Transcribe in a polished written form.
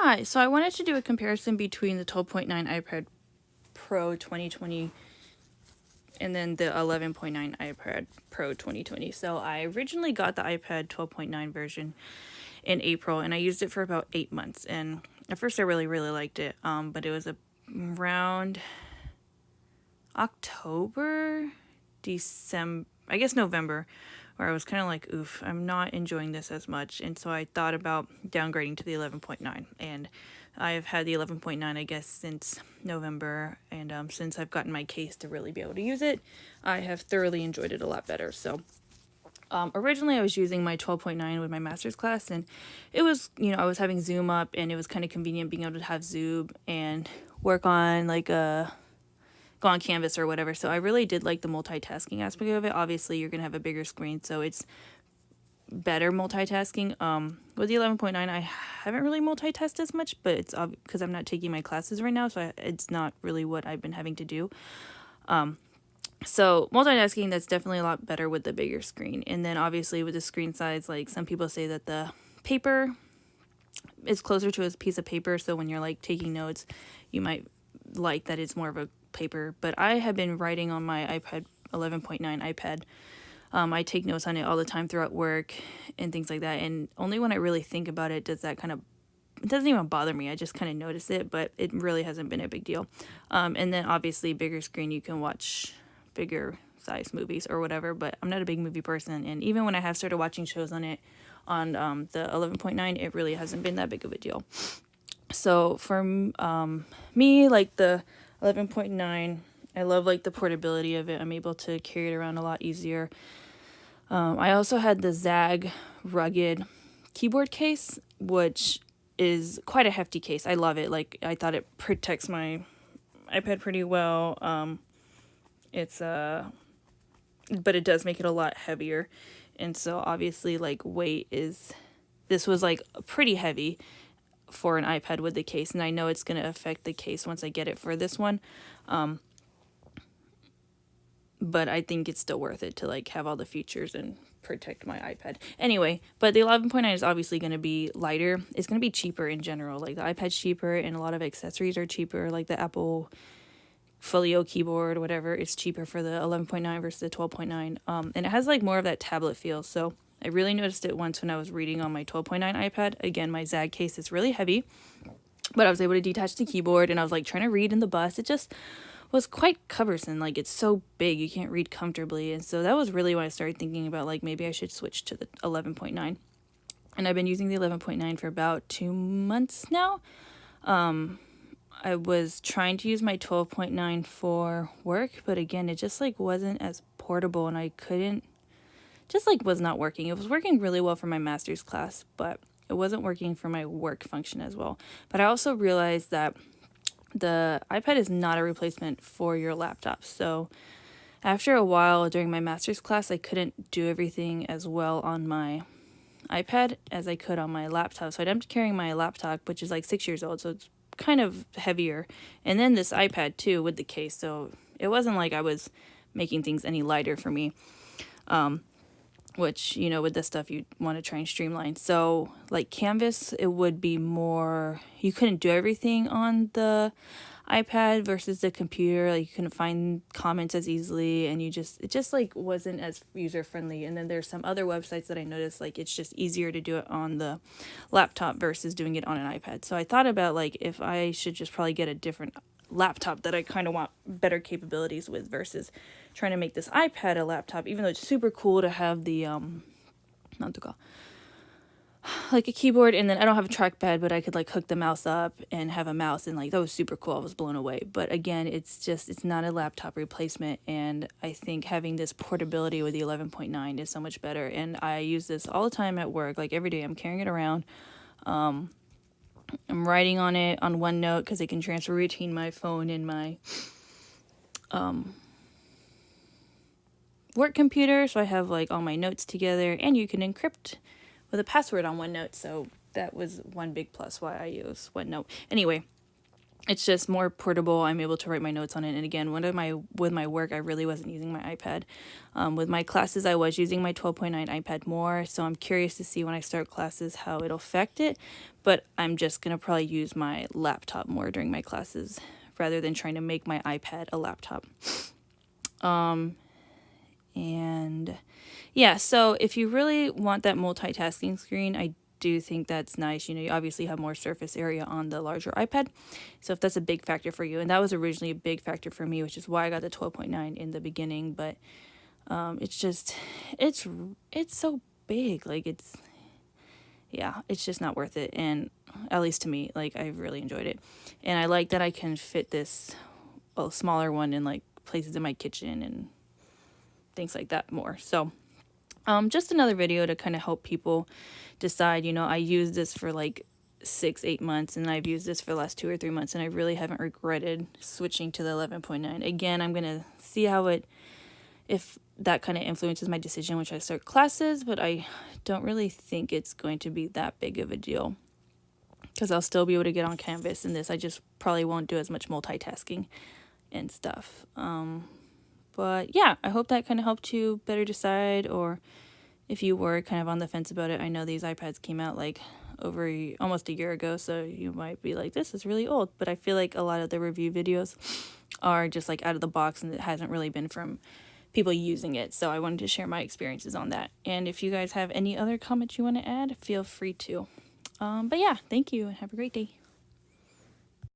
Yeah, so I wanted to do a comparison between the 12.9 iPad Pro 2020 and then the 11.9 iPad Pro 2020. So I originally got the iPad 12.9 version in April, and I used it for about 8 months. And at first I really, really liked it, but it was around October, December, I guess November, where I was kind of like, oof, I'm not enjoying this as much. And so I thought about downgrading to the 11.9. And I've had the 11.9, I guess, since November. And since I've gotten my case to really be able to use it, I have thoroughly enjoyed it a lot better. So originally I was using my 12.9 with my master's class, and it was, I was having Zoom up, and it was kind of convenient being able to have Zoom and work on go on Canvas or whatever. So I really did like the multitasking aspect of it. Obviously, you're going to have a bigger screen, so it's better multitasking. With the 11.9, I haven't really multitasted as much, but it's because I'm not taking my classes right now, so it's not really what I've been having to do. So multitasking, that's definitely a lot better with the bigger screen. And then obviously with the screen size, like some people say that the paper is closer to a piece of paper, so when you're like taking notes, you might like that it's more of a paper. But I have been writing on my iPad 11.9 iPad. I take notes on it all the time throughout work and things like that, and only when I really think about it does that kind of, it doesn't even bother me. I just kind of notice it, but it really hasn't been a big deal. And then obviously bigger screen, you can watch bigger size movies or whatever, but I'm not a big movie person, and even when I have started watching shows on it on the 11.9, it really hasn't been that big of a deal. So for me, like the 11.9, I love like the portability of it. I'm able to carry it around a lot easier. I also had the Zagg rugged keyboard case, which is quite a hefty case. I love it. Like, I thought it protects my iPad pretty well. But it does make it a lot heavier. And so obviously, like, this was like pretty heavy for an iPad with the case, and I know it's going to affect the case once I get it for this one. But I think it's still worth it to like have all the features and protect my iPad. Anyway, but the 11.9 is obviously going to be lighter. It's going to be cheaper in general. Like, the iPad's cheaper, and a lot of accessories are cheaper, like the Apple Folio keyboard, whatever. It's cheaper for the 11.9 versus the 12.9. And it has like more of that tablet feel. So I really noticed it once when I was reading on my 12.9 iPad. Again, my Zagg case is really heavy, but I was able to detach the keyboard, and I was like trying to read in the bus. It just was quite cumbersome. Like, it's so big, you can't read comfortably. And so that was really when I started thinking about like maybe I should switch to the 11.9. And I've been using the 11.9 for about 2 months now. I was trying to use my 12.9 for work, but again, it just like wasn't as portable, and I couldn't, just like was not working. It was working really well for my master's class, but it wasn't working for my work function as well. But I also realized that the iPad is not a replacement for your laptop. So after a while during my master's class, I couldn't do everything as well on my iPad as I could on my laptop. So I ended up carrying my laptop, which is like 6 years old, so it's kind of heavier, and then this iPad too with the case. So it wasn't like I was making things any lighter for me, which, with this stuff you want to try and streamline. So like Canvas, it would be more, you couldn't do everything on the iPad versus the computer. Like, you couldn't find comments as easily, and it just like wasn't as user friendly. And then there's some other websites that I noticed, like, it's just easier to do it on the laptop versus doing it on an iPad. So I thought about like if I should just probably get a different laptop that I kind of want better capabilities with, versus trying to make this iPad a laptop, even though it's super cool to have the like a keyboard, and then I don't have a trackpad, but I could like hook the mouse up and have a mouse, and like that was super cool. I was blown away. But again, it's not a laptop replacement, and I think having this portability with the 11.9 is so much better. And I use this all the time at work, like every day I'm carrying it around. I'm writing on it on OneNote because it can transfer between my phone and my work computer, so I have like all my notes together, and you can encrypt with a password on OneNote. So that was one big plus why I use OneNote. Anyway, it's just more portable. I'm able to write my notes on it. And again, with my work, I really wasn't using my iPad. With my classes, I was using my 12.9 iPad more. So I'm curious to see when I start classes how it'll affect it. But I'm just going to probably use my laptop more during my classes rather than trying to make my iPad a laptop. And yeah, so if you really want that multitasking screen, I do think that's nice. You know, you obviously have more surface area on the larger iPad. So if that's a big factor for you, and that was originally a big factor for me, which is why I got the 12.9 in the beginning, but it's just, it's so big. Like yeah, it's just not worth it. And at least to me, like I've really enjoyed it. And I like that I can fit this smaller one in like places in my kitchen and things like that more. So just another video to kind of help people decide, you know, I used this for like 6-8 months and I've used this for the last 2 or 3 months and I really haven't regretted switching to the 11.9. Again, I'm going to see if that kind of influences my decision when I start classes, but I don't really think it's going to be that big of a deal because I'll still be able to get on Canvas in this. I just probably won't do as much multitasking and stuff. But yeah, I hope that kind of helped you better decide, or if you were kind of on the fence about it. I know these iPads came out like almost a year ago, so you might be like, this is really old. But I feel like a lot of the review videos are just like out of the box and it hasn't really been from people using it. So I wanted to share my experiences on that. And if you guys have any other comments you want to add, feel free to. But yeah, thank you and have a great day.